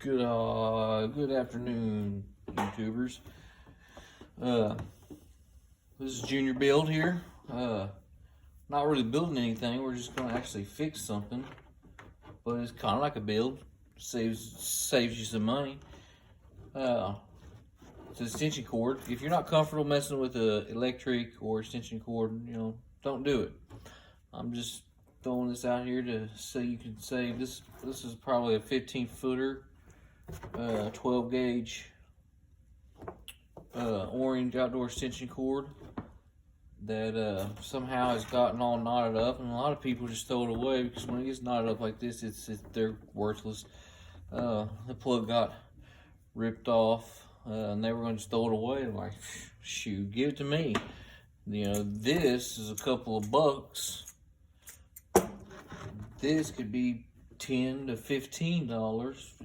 Good afternoon, YouTubers. Uh, this is Junior Build here. Not really building anything. We're just gonna actually fix something, but it's kind of like a build. Saves you some money. It's an extension cord. If you're not comfortable messing with the electric or extension cord, don't do it. I'm just throwing this out here to so you can save this. This is probably a 15 footer. 12 gauge orange outdoor extension cord that somehow has gotten all knotted up, and a lot of people just throw it away because when it gets knotted up like this, they're worthless. The plug got ripped off, and they were going to just throw it away. I'm like, shoot, give it to me. This is a couple of bucks. This could be $10 to $15,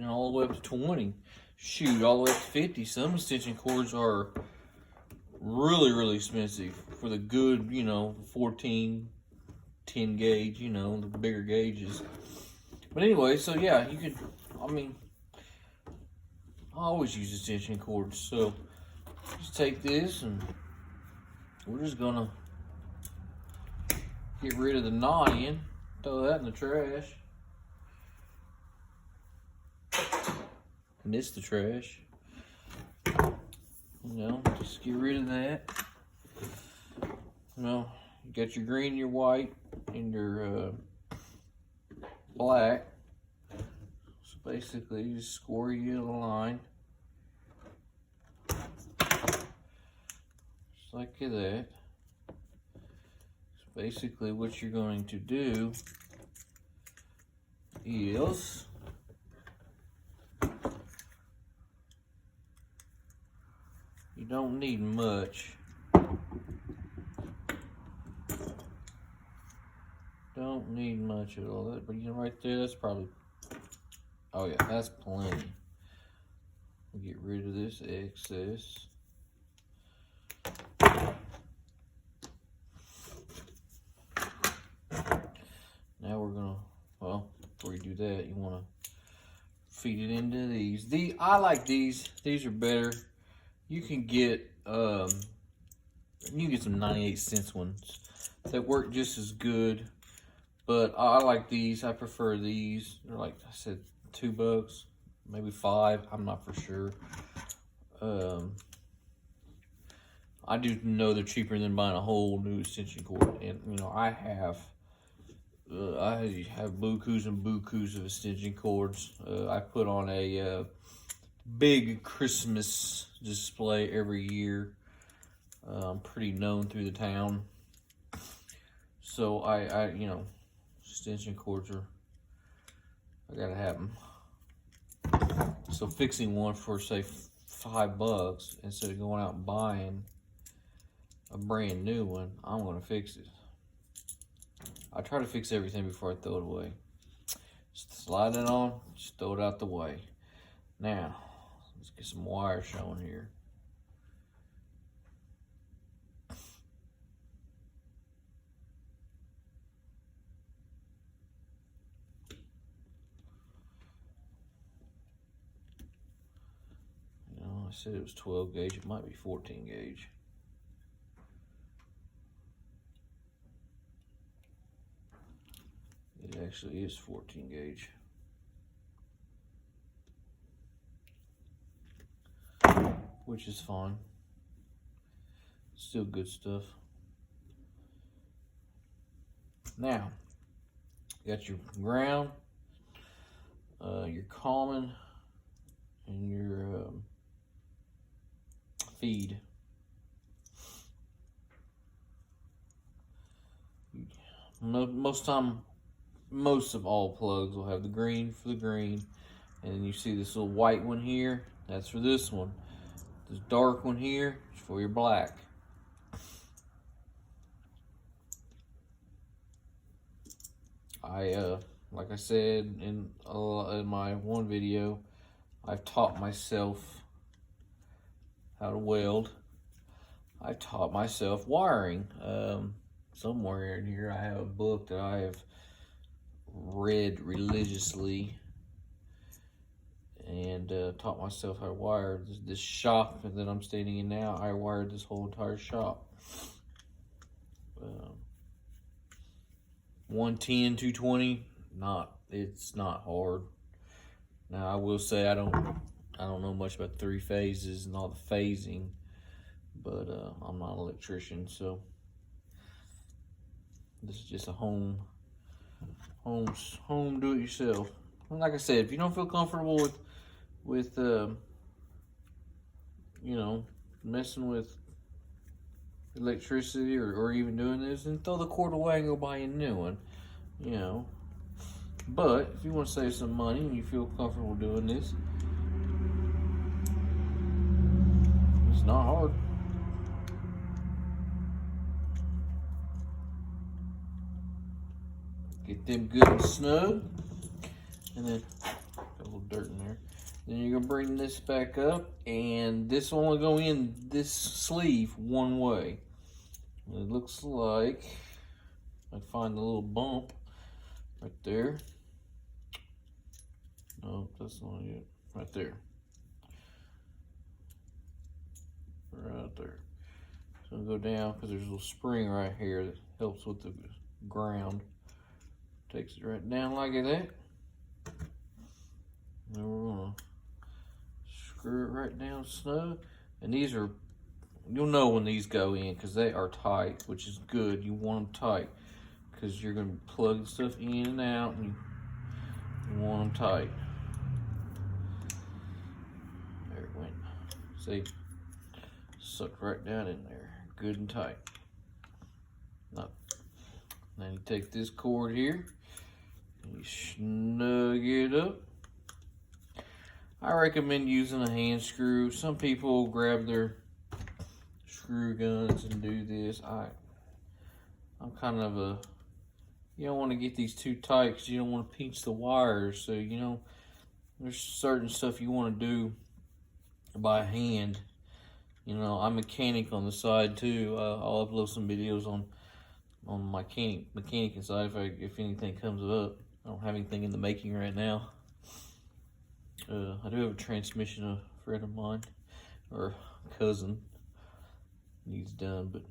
all the way up to 20. Shoot, all the way up to 50. Some extension cords are really expensive for the good, 14, 10 gauge, the bigger gauges. But anyway, so yeah, I always use extension cords. So just take this and we're just gonna get rid of the knot in, throw that in the trash. Miss the trash. Just get rid of that. You got your green, your white, and your black. So basically, you just score you a line. Just like that. So basically, what you're going to do is you don't need much. Don't need much at all. But right there, that's probably, oh yeah, that's plenty. We'll get rid of this excess. Now we're gonna, before you do that, you wanna feed it into these. I like these. These are better. You can get some 98-cent ones that work just as good, but I like these. I prefer these. They're like I said, $2, maybe $5. I'm not for sure. I do know they're cheaper than buying a whole new extension cord, and I have bukus and bukus of extension cords. I put on a big Christmas display every year. I'm pretty known through the town, so I extension cords I gotta have them. So fixing one for say $5 instead of going out and buying a brand new one, I'm gonna fix it. I try to fix everything before I throw it away. Just slide it on, just throw it out the way. Now let's get some wire showing here. I said it was 12 gauge. It might be 14 gauge. It actually is 14 gauge. Which is fine. Still good stuff. Now, you got your ground, your common, and your feed. Most of all plugs will have the green for the green, and then you see this little white one here. That's for this one. This dark one here is for your black. Like I said in my one video, I've taught myself how to weld. I taught myself wiring. Somewhere in here I have a book that I have read religiously, and taught myself how to wire this shop that I'm standing in now. I wired this whole entire shop. 110, 220, it's not hard. Now I will say I don't know much about 3 phases and all the phasing, but I'm not an electrician, so this is just a home do it yourself. And like I said, if you don't feel comfortable with you know, messing with electricity or even doing this, then throw the cord away and go buy a new one, you know. But if you want to save some money and you feel comfortable doing this, it's not hard. Get them good and snug, and then got a little dirt in there. Then you're gonna bring this back up, and this will only go in this sleeve one way. It looks like I find the little bump right there. No, that's not it. Right there. Right there. So I'll go down because there's a little spring right here that helps with the ground. Takes it right down like that. Then we're gonna screw it right down snug. And these are, you'll know when these go in because they are tight, which is good. You want them tight because you're gonna plug stuff in and out, and you want them tight. There it went. See, sucked right down in there, good and tight. Now you take this cord here and you snug it up. I recommend using a hand screw. Some people grab their screw guns and do this. I'm kind of a, you don't want to get these too tight because you don't want to pinch the wires. So, you know, there's certain stuff you want to do by hand. You know, I'm a mechanic on the side too. I'll upload some videos on my mechanic side if anything comes up. I don't have anything in the making right now. I do have a transmission a friend of mine, or cousin, needs done, but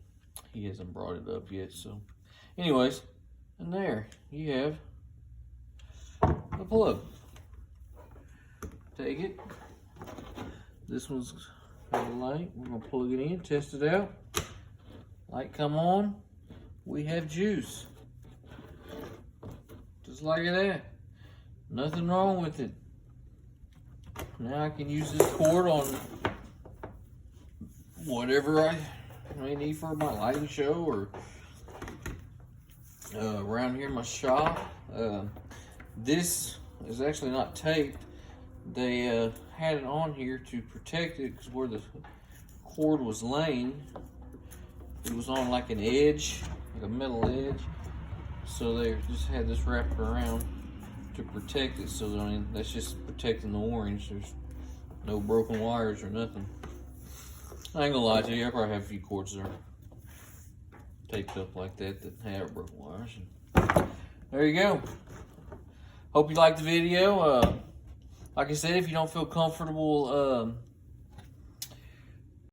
he hasn't brought it up yet. So anyways, and there you have the plug. Take it. This one's got a light. We're gonna plug it in, test it out. Light come on, we have juice. Just like that. Nothing wrong with it. Now I can use this cord on whatever I may need for my lighting show or around here in my shop. This is actually not taped. They had it on here to protect it because where the cord was laying, it was on like an edge, like a metal edge. So they just had this wrapped around to protect it. So I mean, that's just protecting the orange. There's no broken wires or nothing. I ain't gonna lie to you, I probably have a few cords that are taped up like that have broken wires. There you go. Hope you liked the video. Like I said, if you don't feel comfortable